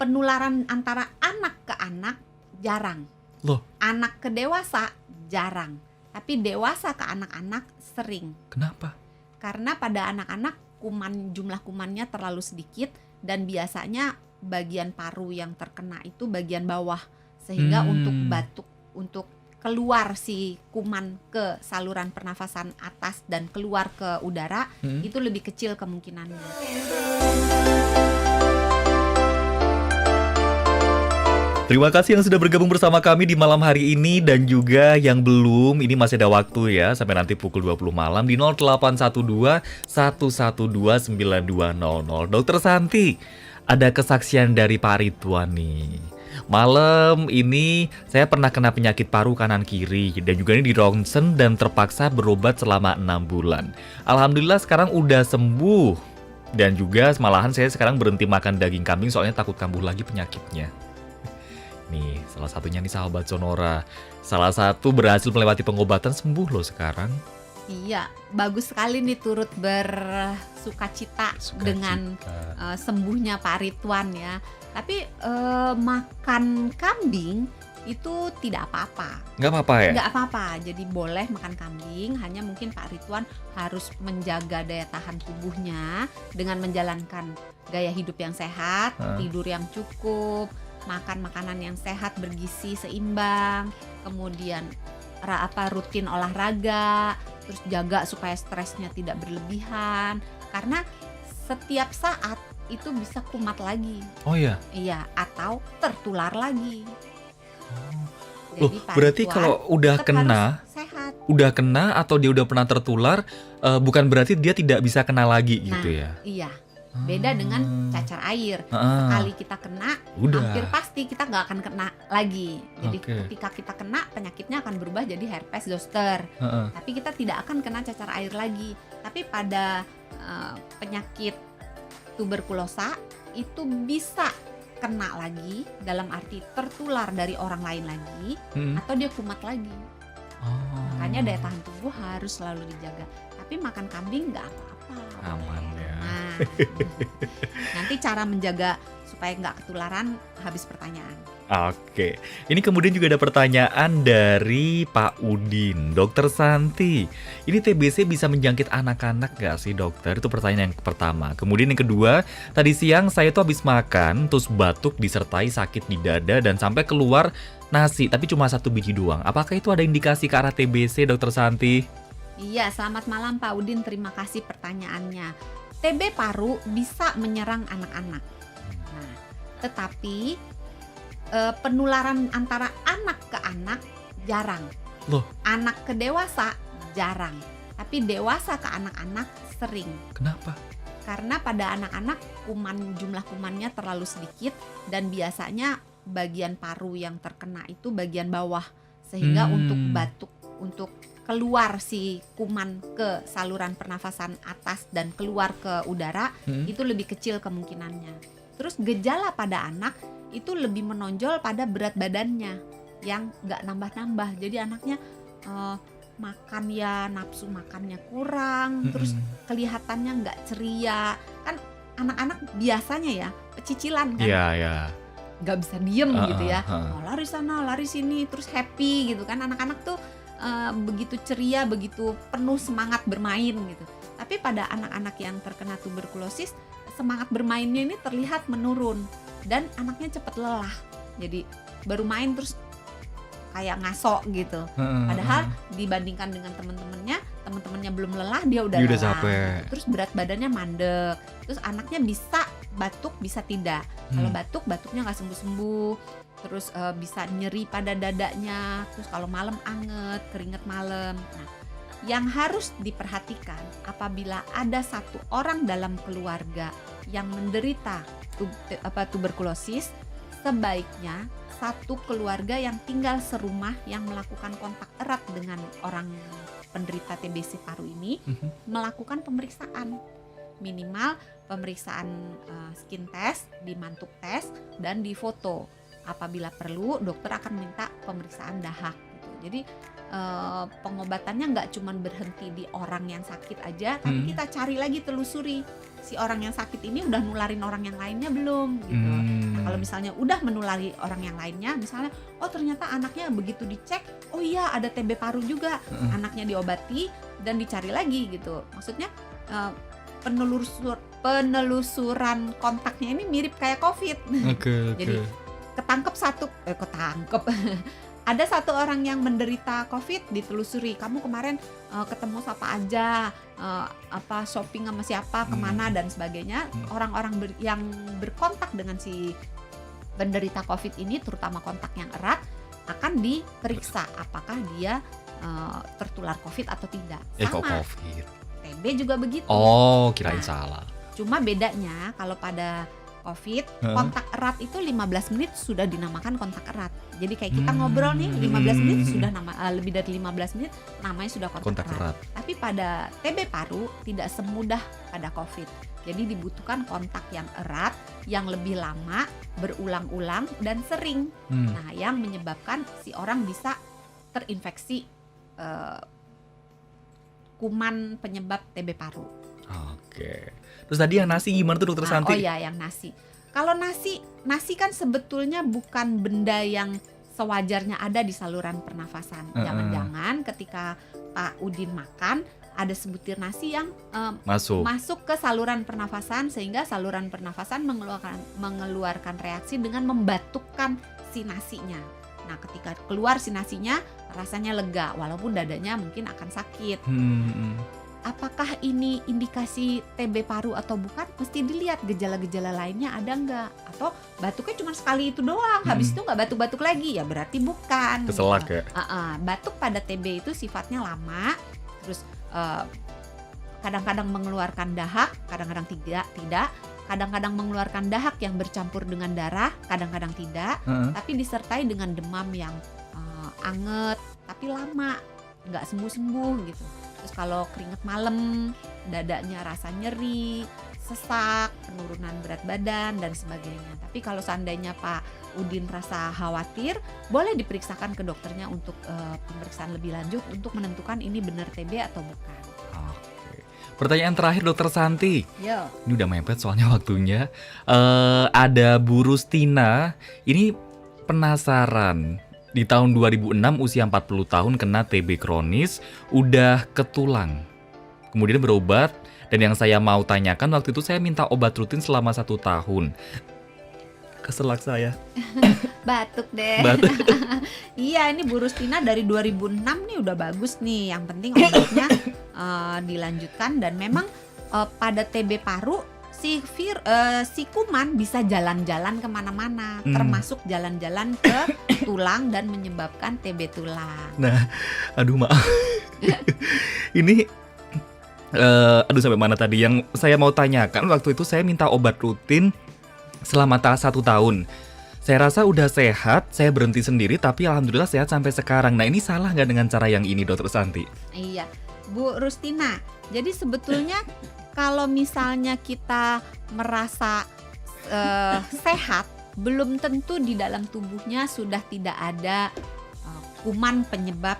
penularan antara anak ke anak jarang. Loh, Anak ke dewasa jarang. Tapi dewasa ke anak-anak sering. kenapa? Karena pada anak-anak jumlah kumannya terlalu sedikit dan biasanya bagian paru yang terkena itu bagian bawah. Sehingga untuk batuk, untuk keluar si kuman ke saluran pernafasan atas dan keluar ke udara itu lebih kecil kemungkinannya. Terima kasih yang sudah bergabung bersama kami di malam hari ini, dan juga yang belum, ini masih ada waktu ya sampai nanti pukul 20 malam di 0812 112 9200. Dokter Santi, ada kesaksian dari Pak Ridwan nih. Malam ini saya pernah kena penyakit paru kanan kiri dan juga ini di ronsen dan terpaksa berobat selama 6 bulan. Alhamdulillah sekarang udah sembuh. Dan juga malahan saya sekarang berhenti makan daging kambing soalnya takut kambuh lagi penyakitnya. Nih, salah satunya nih sahabat Sonora. Salah satu berhasil melewati pengobatan, sembuh loh sekarang. Iya, bagus sekali nih turut bersukacita dengan sembuhnya Pak Ridwan ya. Tapi makan kambing itu tidak apa-apa. Nggak apa-apa ya? Nggak apa-apa, jadi boleh makan kambing. Hanya mungkin Pak Ridwan harus menjaga daya tahan tubuhnya dengan menjalankan gaya hidup yang sehat, tidur yang cukup, makan makanan yang sehat bergizi seimbang, kemudian rutin olahraga, terus jaga supaya stresnya tidak berlebihan, karena setiap saat itu bisa kumat lagi. Oh ya? Iya, atau tertular lagi. Loh, berarti kalau udah kena atau dia udah pernah tertular, bukan berarti dia tidak bisa kena lagi gitu ya? Iya. Beda dengan cacar air. Sekali kita kena, hampir pasti kita nggak akan kena lagi. Jadi ketika kita kena, penyakitnya akan berubah jadi herpes zoster. Tapi kita tidak akan kena cacar air lagi. Tapi pada penyakit tuberkulosa itu bisa kena lagi, dalam arti tertular dari orang lain lagi, atau dia kumat lagi. Makanya daya tahan tubuh harus selalu dijaga. Tapi makan kambing nggak apa-apa. Aman ya. Nah, nanti cara menjaga supaya nggak ketularan habis pertanyaan. Oke, ini kemudian juga ada pertanyaan dari Pak Udin. Dokter Santi, ini TBC bisa menjangkit anak-anak nggak sih dokter? Itu pertanyaan yang pertama. Kemudian yang kedua, tadi siang saya tuh habis makan, terus batuk disertai sakit di dada dan sampai keluar nasi, tapi cuma 1 biji doang. Apakah itu ada indikasi ke arah TBC, dokter Santi? Iya, selamat malam Pak Udin, terima kasih pertanyaannya. TB paru bisa menyerang anak-anak. Nah, tetapi penularan antara anak ke anak jarang. Loh, anak ke dewasa jarang. Tapi dewasa ke anak-anak sering. Kenapa? Karena pada anak-anak jumlah kumannya terlalu sedikit dan biasanya bagian paru yang terkena itu bagian bawah. Sehingga untuk batuk, untuk keluar si kuman ke saluran pernafasan atas dan keluar ke udara itu lebih kecil kemungkinannya. Terus gejala pada anak itu lebih menonjol pada berat badannya yang nggak nambah-nambah. Jadi anaknya makan ya nafsu makannya kurang, terus kelihatannya nggak ceria. Kan anak-anak biasanya ya pecicilan kan, nggak bisa diem gitu ya. Lari sana, lari sini, terus happy gitu kan. Anak-anak tuh begitu ceria, begitu penuh semangat bermain gitu. Tapi pada anak-anak yang terkena tuberkulosis, semangat bermainnya ini terlihat menurun dan anaknya cepat lelah. Jadi baru main terus kayak ngasok gitu. Padahal dibandingkan dengan teman-temannya belum lelah, dia udah lelah. Capek. Terus berat badannya mandek. Terus anaknya bisa batuk, bisa tidak. Kalau batuknya nggak sembuh-sembuh. Terus bisa nyeri pada dadanya. Terus kalau malam anget, keringet malam. Nah, yang harus diperhatikan apabila ada satu orang dalam keluarga yang menderita tuberkulosis, sebaiknya satu keluarga yang tinggal serumah yang melakukan kontak erat dengan orang penderita TBC paru ini melakukan pemeriksaan, minimal pemeriksaan skin test, di mantuk test, dan di foto. Apabila perlu, dokter akan minta pemeriksaan dahak gitu. Jadi pengobatannya nggak cuma berhenti di orang yang sakit aja, tapi kita cari lagi, telusuri si orang yang sakit ini udah nularin orang yang lainnya belum gitu. Nah, Kalau misalnya udah menulari orang yang lainnya, misalnya oh ternyata anaknya begitu dicek, oh iya ada TB paru juga, anaknya diobati dan dicari lagi gitu. Maksudnya eh, penelusuran kontaknya ini mirip kayak COVID. Oke. Jadi ketangkep ada satu orang yang menderita COVID, ditelusuri, kamu kemarin ketemu siapa aja, shopping sama siapa, kemana dan sebagainya. Orang-orang yang berkontak dengan si penderita COVID ini, terutama kontak yang erat, akan diperiksa apakah dia tertular COVID atau tidak. Kok Sama COVID? TB juga begitu. Oh, kirain Nah, salah. Cuma bedanya kalau pada COVID, kontak erat itu 15 menit sudah dinamakan kontak erat. Jadi kayak kita ngobrol nih 15 menit sudah lebih dari 15 menit namanya sudah kontak erat. Tapi pada TB paru tidak semudah pada COVID. Jadi dibutuhkan kontak yang erat, yang lebih lama, berulang-ulang dan sering. Nah, yang menyebabkan si orang bisa terinfeksi kuman penyebab TB paru. Oke. Terus tadi yang nasi gimana tuh Dokter Santi? Oh ya, yang nasi. Kalau nasi kan sebetulnya bukan benda yang sewajarnya ada di saluran pernafasan. Jangan-jangan ketika Pak Udin makan ada sebutir nasi yang masuk ke saluran pernafasan, sehingga saluran pernafasan mengeluarkan reaksi dengan membatukkan si nasinya. Nah, ketika keluar si nasinya rasanya lega, walaupun dadanya mungkin akan sakit. Apakah ini indikasi TB paru atau bukan? Mesti dilihat gejala-gejala lainnya ada nggak, atau batuknya cuma sekali itu doang, habis itu nggak batuk-batuk lagi, ya berarti bukan. Keselak ya. Batuk pada TB itu sifatnya lama, terus kadang-kadang mengeluarkan dahak, kadang-kadang tidak. Kadang-kadang mengeluarkan dahak yang bercampur dengan darah, kadang-kadang tidak. Tapi disertai dengan demam yang anget tapi lama, nggak sembuh-sembuh gitu. Terus kalau keringet malam, dadanya rasa nyeri, sesak, penurunan berat badan dan sebagainya. Tapi kalau seandainya Pak Udin rasa khawatir, boleh diperiksakan ke dokternya untuk pemeriksaan lebih lanjut untuk menentukan ini benar TB atau bukan. Oke. Pertanyaan terakhir Dokter Santi. Yo. Ini udah mepet soalnya waktunya. Ada Bu Rustina, ini penasaran. Di tahun 2006 usia 40 tahun kena TB kronis, udah ke tulang. Kemudian berobat, dan yang saya mau tanyakan waktu itu saya minta obat rutin selama 1 tahun. Keselak saya. Batuk deh. Iya, ini Bu Rustina dari 2006 nih udah bagus nih. Yang penting obatnya dilanjutkan, dan memang pada TB paru si kuman bisa jalan-jalan kemana-mana, termasuk jalan-jalan ke tulang dan menyebabkan TB tulang. Nah, aduh maaf. Ini sampai mana tadi yang saya mau tanyakan? Waktu itu saya minta obat rutin selama 1 tahun. Saya rasa udah sehat, saya berhenti sendiri, tapi alhamdulillah sehat sampai sekarang. Nah, ini salah nggak dengan cara yang ini, Dokter Santi? Iya, Bu Rustina. Jadi sebetulnya kalau misalnya kita merasa sehat, belum tentu di dalam tubuhnya sudah tidak ada kuman penyebab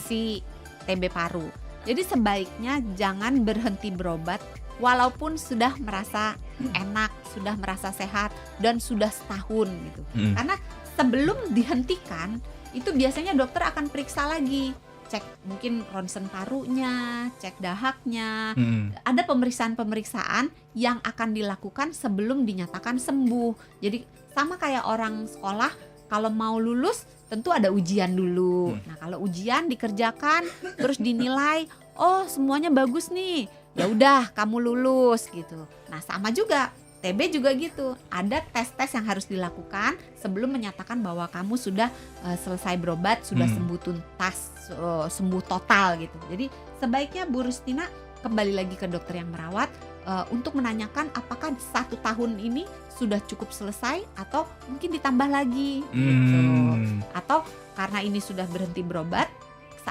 si TB paru. Jadi sebaiknya jangan berhenti berobat walaupun sudah merasa enak, sudah merasa sehat, dan sudah setahun gitu. Karena sebelum dihentikan, itu biasanya dokter akan periksa lagi. Cek mungkin ronsen parunya, cek dahaknya. Ada pemeriksaan-pemeriksaan yang akan dilakukan sebelum dinyatakan sembuh. Jadi sama kayak orang sekolah, kalau mau lulus tentu ada ujian dulu. Nah, kalau ujian dikerjakan terus dinilai, oh semuanya bagus nih, ya udah kamu lulus gitu. Nah, sama juga TB juga gitu, ada tes-tes yang harus dilakukan sebelum menyatakan bahwa kamu sudah selesai berobat, sudah sembuh tuntas, sembuh total gitu. Jadi sebaiknya Bu Rustina kembali lagi ke dokter yang merawat untuk menanyakan apakah 1 tahun ini sudah cukup selesai atau mungkin ditambah lagi gitu. Atau karena ini sudah berhenti berobat,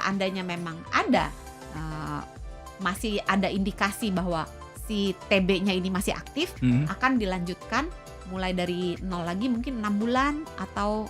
seandainya memang ada masih ada indikasi bahwa si TB-nya ini masih aktif, akan dilanjutkan mulai dari 0 lagi, mungkin 6 bulan atau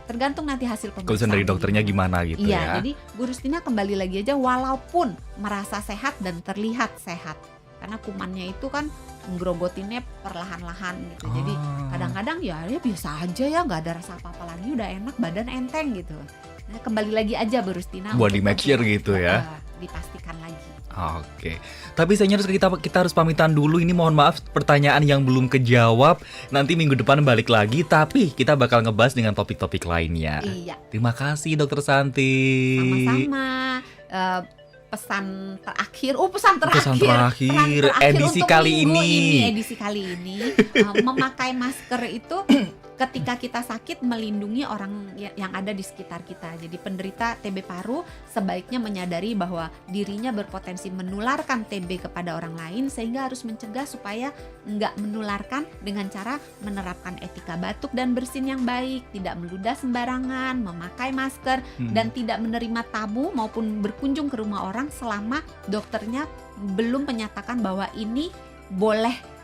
tergantung nanti hasil pemeriksaan. Keputusan dari dokternya gimana gitu ya. Iya, jadi Bu Rustina kembali lagi aja walaupun merasa sehat dan terlihat sehat. karena kumannya itu kan ngerogotinnya perlahan-lahan gitu. Jadi kadang-kadang ya biasa aja ya, nggak ada rasa apa-apa lagi, udah enak, badan enteng gitu. Nah, kembali lagi aja Bu Rustina Body untuk make sure gitu ya. dipastikan lagi. Oke, tapi sayangnya kita harus pamitan dulu. Ini mohon maaf pertanyaan yang belum kejawab. Nanti minggu depan balik lagi, tapi kita bakal ngebahas dengan topik-topik lainnya. Iya. Terima kasih Dokter Santi. Sama-sama. Pesan terakhir, pesan terakhir edisi untuk kali minggu ini. edisi kali ini memakai masker itu ketika kita sakit melindungi orang yang ada di sekitar kita. Jadi penderita TB paru sebaiknya menyadari bahwa dirinya berpotensi menularkan TB kepada orang lain, sehingga harus mencegah supaya nggak menularkan dengan cara menerapkan etika batuk dan bersin yang baik, tidak meludah sembarangan, memakai masker, dan tidak menerima tamu maupun berkunjung ke rumah orang selama dokternya belum menyatakan bahwa ini boleh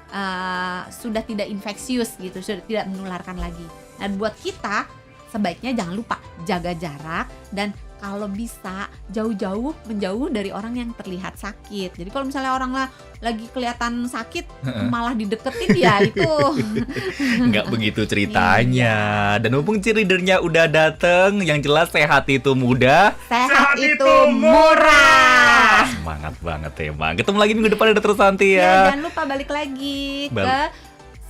sudah tidak infeksius gitu, sudah tidak menularkan lagi. Dan buat kita sebaiknya jangan lupa jaga jarak, dan kalau bisa menjauh dari orang yang terlihat sakit. Jadi kalau misalnya orang lagi kelihatan sakit malah dideketin ya itu nggak begitu ceritanya. Dan mumpung cheerleadernya udah dateng, yang jelas sehat itu mudah, sehat itu murah. Semangat banget emang. Ketemu lagi minggu depan ada Dokter Santi ya. Jangan lupa balik lagi ke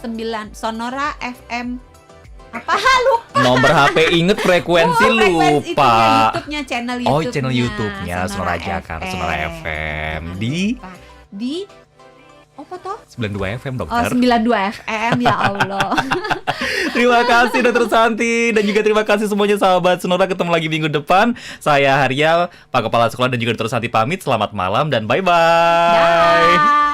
9 Sonora FM. Apa lupa? Nomor HP inget, frekuensi lupa. YouTube-nya, channel YouTube-nya Sonora Jakarta, Sonora FM di apa toh? 92 FM Dokter. 92 FM ya Allah. Terima kasih Dokter Santi, dan juga terima kasih semuanya sahabat Sonora. Ketemu lagi minggu depan. Saya Haryal, Pak Kepala Sekolah, dan juga Dokter Santi pamit. Selamat malam dan bye-bye.